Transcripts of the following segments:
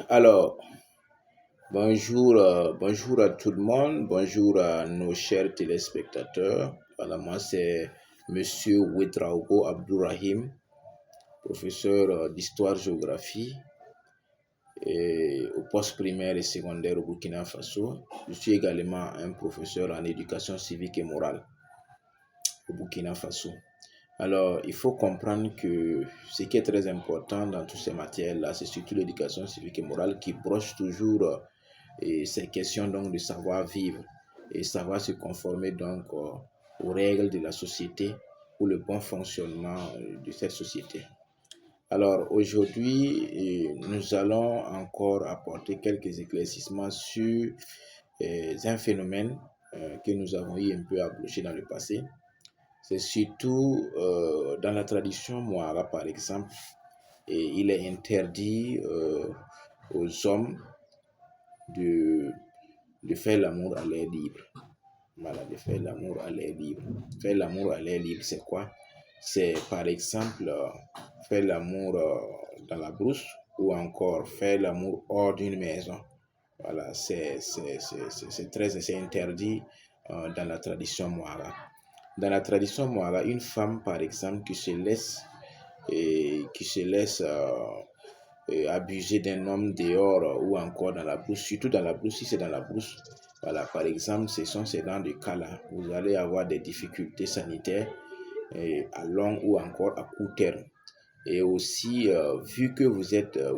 Alors, bonjour à tout le monde, bonjour à nos chers téléspectateurs. Voilà, moi c'est Monsieur Ouedraogo Abdourahim, professeur d'histoire-géographie au poste primaire et secondaire au Burkina Faso. Je suis également un professeur en éducation civique et morale au Burkina Faso. Alors, il faut comprendre que ce qui est très important dans toutes ces matières-là, c'est surtout l'éducation civique et morale qui broche toujours ces questions donc de savoir vivre et savoir se conformer donc aux règles de la société pour le bon fonctionnement de cette société. Alors aujourd'hui, nous allons encore apporter quelques éclaircissements sur un phénomène que nous avons eu un peu à brocher dans le passé. C'est surtout dans la tradition Mouara, par exemple, et il est interdit aux hommes de, de faire l'amour à l'air libre. Voilà, de faire l'amour à l'air libre. Faire l'amour à l'air libre, c'est quoi? C'est par exemple faire l'amour dans la brousse ou encore faire l'amour hors d'une maison. Voilà, c'est interdit dans la tradition Mouara. Dans la tradition Mouara, une femme, par exemple, qui se laisse abuser d'un homme dehors ou encore dans la brousse, surtout dans la brousse, si c'est dans la brousse, voilà, par exemple, ce sont ces dans de cas-là, vous allez avoir des difficultés sanitaires à long ou encore à court terme. Et aussi, vu que vous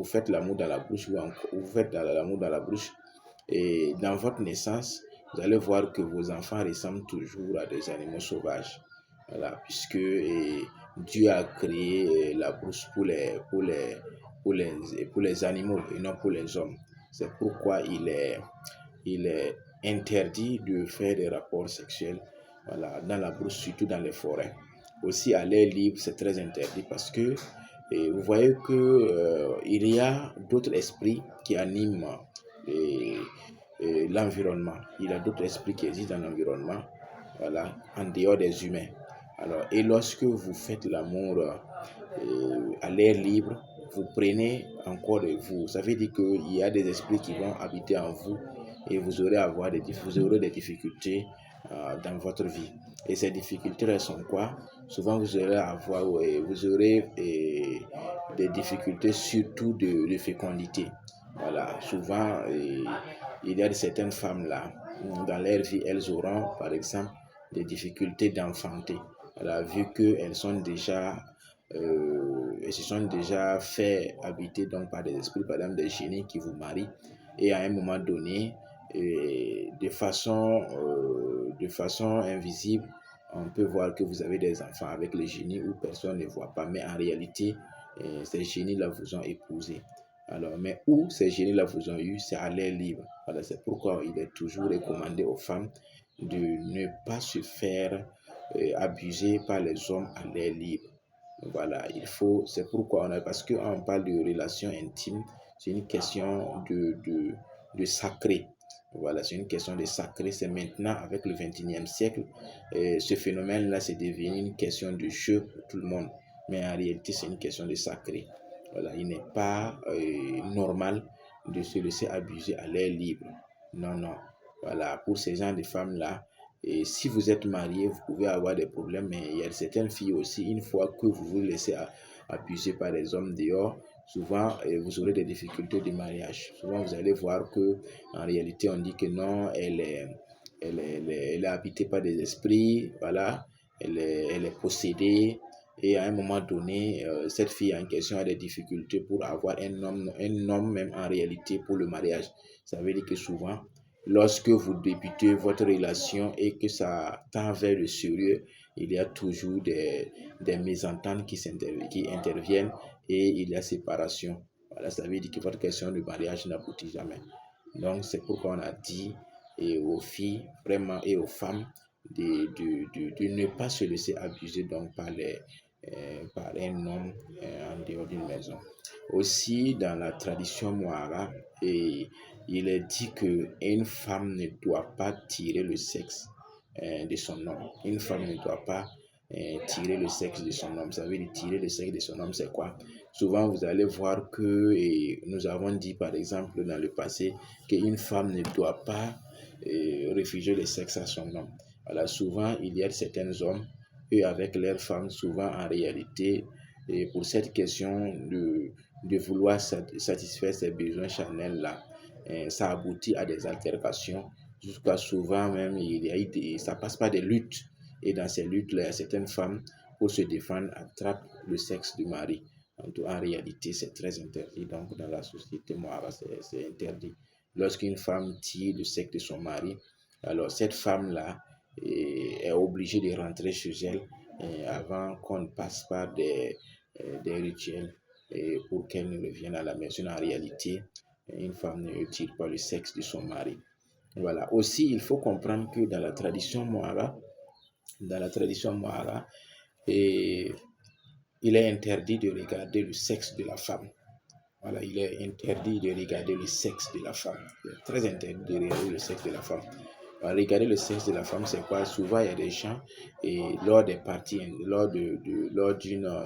faites l'amour dans la bouche ou vous faites l'amour dans la bouche, et dans votre naissance, vous allez voir que vos enfants ressemblent toujours à des animaux sauvages. Voilà, puisque Dieu a créé la brousse pour les animaux et non pour les hommes. C'est pourquoi il est interdit de faire des rapports sexuels, voilà, dans la brousse, surtout dans les forêts. Aussi, à l'air libre, c'est très interdit parce que vous voyez que il y a d'autres esprits qui animent et, l'environnement. Il y a d'autres esprits qui existent dans l'environnement, voilà, en dehors des humains. Alors, et lorsque vous faites l'amour à l'air libre, vous prenez encore de vous. Ça veut dire qu'il y a des esprits qui vont habiter en vous et vous aurez des difficultés dans votre vie. Et ces difficultés, elles sont quoi? Souvent, vous aurez des difficultés surtout de fécondité. Voilà, souvent, il y a certaines femmes-là, dans leur vie, elles auront, par exemple, des difficultés d'enfanter. Voilà, vu qu'elles sont déjà elles se sont déjà fait habiter donc par des esprits, par exemple des génies qui vous marient, et à un moment donné, de façon invisible, on peut voir que vous avez des enfants avec les génies où personne ne voit pas, mais en réalité, ces génies-là vous ont épousé. Alors, mais où ces génies-là vous ont eu, c'est à l'air libre. Voilà, c'est pourquoi il est toujours recommandé aux femmes de ne pas se faire abuser par les hommes à l'air libre. Voilà, c'est pourquoi parce qu'on parle de relations intimes, c'est une question de sacré. Voilà, c'est une question de sacré. C'est maintenant, avec le 21e siècle, ce phénomène-là, c'est devenu une question de jeu pour tout le monde. Mais en réalité, c'est une question de sacré. Voilà, il n'est pas normal de se laisser abuser à l'air libre. Non, non. Voilà, pour ces gens de femmes-là, et si vous êtes marié, vous pouvez avoir des problèmes, mais il y a certaines filles aussi, une fois que vous vous laissez abuser par les hommes dehors, souvent vous aurez des difficultés de mariage. Souvent, vous allez voir que en réalité, on dit que non, elle est habitée par des esprits, voilà, elle est possédée. Et à un moment donné, cette fille en question a des difficultés pour avoir un homme même en réalité pour le mariage. Ça veut dire que souvent, lorsque vous débutez votre relation et que ça tend vers le sérieux, il y a toujours des mésententes qui interviennent et il y a séparation. Voilà, ça veut dire que votre question de mariage n'aboutit jamais. Donc, c'est pourquoi on a dit aux filles vraiment et aux femmes de ne pas se laisser abuser donc par un homme en dehors d'une maison. Aussi, dans la tradition Mouara, il est dit qu'une femme ne doit pas tirer le sexe de son homme. Une femme ne doit pas tirer le sexe de son homme. Ça veut dire tirer le sexe de son homme, c'est quoi? Souvent, vous allez voir que, et nous avons dit par exemple dans le passé, qu'une femme ne doit pas réfugier le sexe à son homme. Alors souvent, il y a certains hommes, eux avec leurs femmes, souvent en réalité, et pour cette question de vouloir satisfaire ces besoins charnels-là, ça aboutit à des altercations. Jusqu'à souvent même, ça passe par des luttes. Et dans ces luttes-là, certaines femmes, pour se défendre, attrapent le sexe du mari. En réalité, c'est très interdit. Donc, dans la société Mohara, c'est interdit. Lorsqu'une femme tire le sexe de son mari, alors cette femme-là est obligée de rentrer chez elle avant qu'on ne passe par des rituels pour qu'elle ne revienne à la maison. En réalité, une femme ne tire pas le sexe de son mari. Voilà. Aussi, il faut comprendre que dans la tradition Mohara, et il est interdit de regarder le sexe de la femme. Voilà, il est interdit de regarder le sexe de la femme. Il est très interdit de regarder le sexe de la femme. Alors, regarder le sexe de la femme, c'est quoi? Souvent, il y a des gens, et lors d'une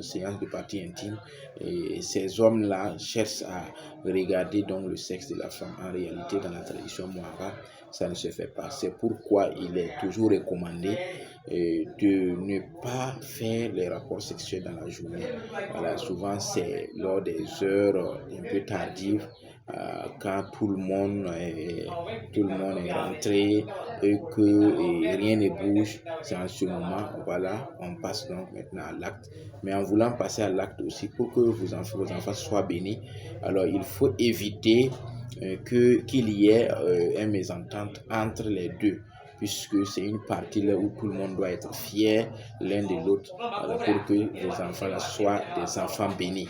séance de parties intimes, et ces hommes-là cherchent à regarder donc le sexe de la femme. En réalité, dans la tradition Mohara, ça ne se fait pas. C'est pourquoi il est toujours recommandé de ne pas faire les rapports sexuels dans la journée. Voilà, souvent c'est lors des heures un peu tardives, quand tout le monde est rentré et que rien ne bouge. C'est en ce moment, voilà, on passe donc maintenant à l'acte. Mais en voulant passer à l'acte aussi, pour que vos enfants soient bénis, alors il faut éviter qu'il y ait un mésentente entre les deux, puisque c'est une partie là où tout le monde doit être fier l'un de l'autre, pour que les enfants là soient des enfants bénis.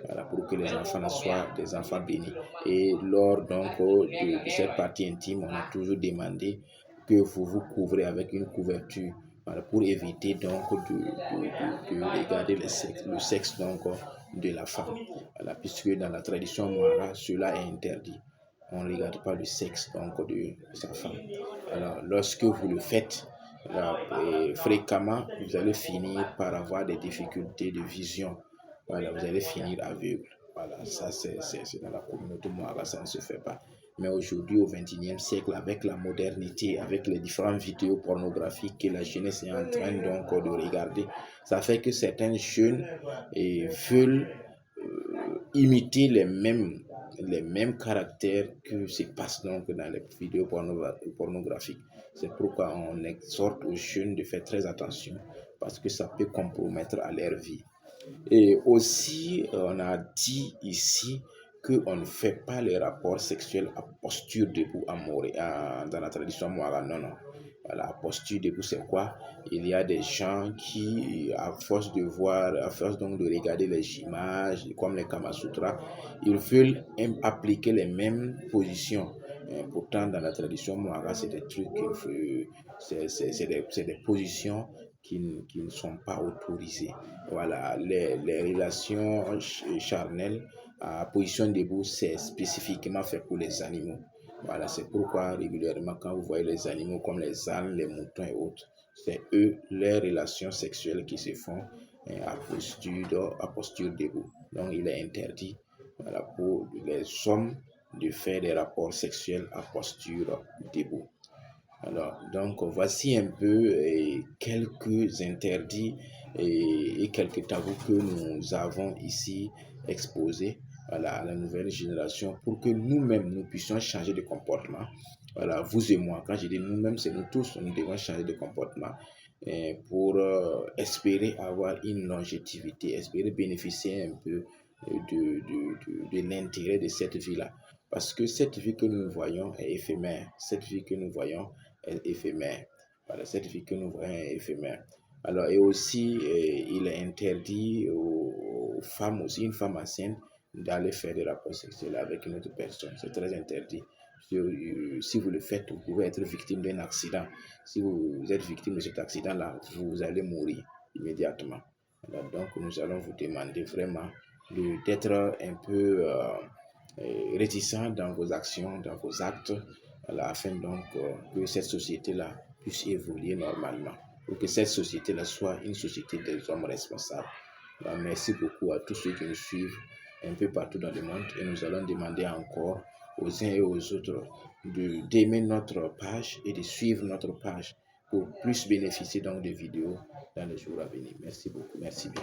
Voilà, pour que les enfants là soient des enfants bénis. Et lors donc de cette partie intime, on a toujours demandé que vous vous couvrez avec une couverture, voilà, pour éviter donc de regarder le sexe donc de la femme. Voilà, puisque dans la tradition Mohara, cela est interdit. On ne regarde pas le sexe donc de sa femme. Alors, lorsque vous le faites fréquemment, vous allez finir par avoir des difficultés de vision. Voilà, vous allez finir aveugle. Voilà, ça c'est dans la communauté Mohara, ça ne se fait pas. Mais aujourd'hui, au XXIe siècle, avec la modernité, avec les différentes vidéos pornographiques que la jeunesse est en train donc de regarder, ça fait que certains jeunes veulent imiter les mêmes caractères que se passent donc dans les vidéos pornographiques. C'est pourquoi on exhorte aux jeunes de faire très attention parce que ça peut compromettre à leur vie. Et aussi, on a dit ici qu'on ne fait pas les rapports sexuels à posture debout dans la tradition Mohara. Non, non. La posture debout, c'est quoi? Il y a des gens qui, à force donc de regarder les images, comme les Kama Sutra, ils veulent appliquer les mêmes positions. Pourtant, dans la tradition Mohara, c'est des trucs, c'est des positions qui ne sont pas autorisées. Voilà, les relations charnelles à position debout, c'est spécifiquement fait pour les animaux. Voilà, c'est pourquoi régulièrement, quand vous voyez les animaux comme les ânes, les moutons et autres, c'est eux, les relations sexuelles qui se font à posture debout. Donc, il est interdit, voilà, pour les hommes de faire des rapports sexuels à posture debout. Alors, donc, voici un peu quelques interdits et quelques tabous que nous avons ici exposés, voilà, à la nouvelle génération pour que nous-mêmes, nous puissions changer de comportement. Voilà, vous et moi, quand je dis nous-mêmes, c'est nous tous, nous devons changer de comportement pour espérer avoir une longévité, espérer bénéficier un peu de l'intérêt de cette vie-là. Parce que cette vie que nous voyons est éphémère. Cette vie que nous voyons est éphémère. Voilà, cette vie que nous voyons est éphémère. Alors, et aussi, il est interdit aux femmes, aussi une femme enceinte, d'aller faire des rapports sexuels avec une autre personne. C'est très interdit. Si vous le faites, vous pouvez être victime d'un accident. Si vous êtes victime de cet accident-là, vous allez mourir immédiatement. Alors, donc, nous allons vous demander vraiment d'être un peu réticent dans vos actions, dans vos actes, voilà, afin donc que cette société-là puisse évoluer normalement, pour que cette société-là soit une société des hommes responsables. Merci beaucoup à tous ceux qui nous suivent un peu partout dans le monde et nous allons demander encore aux uns et aux autres d'aimer notre page et de suivre notre page pour plus bénéficier donc des vidéos dans les jours à venir. Merci beaucoup. Merci bien.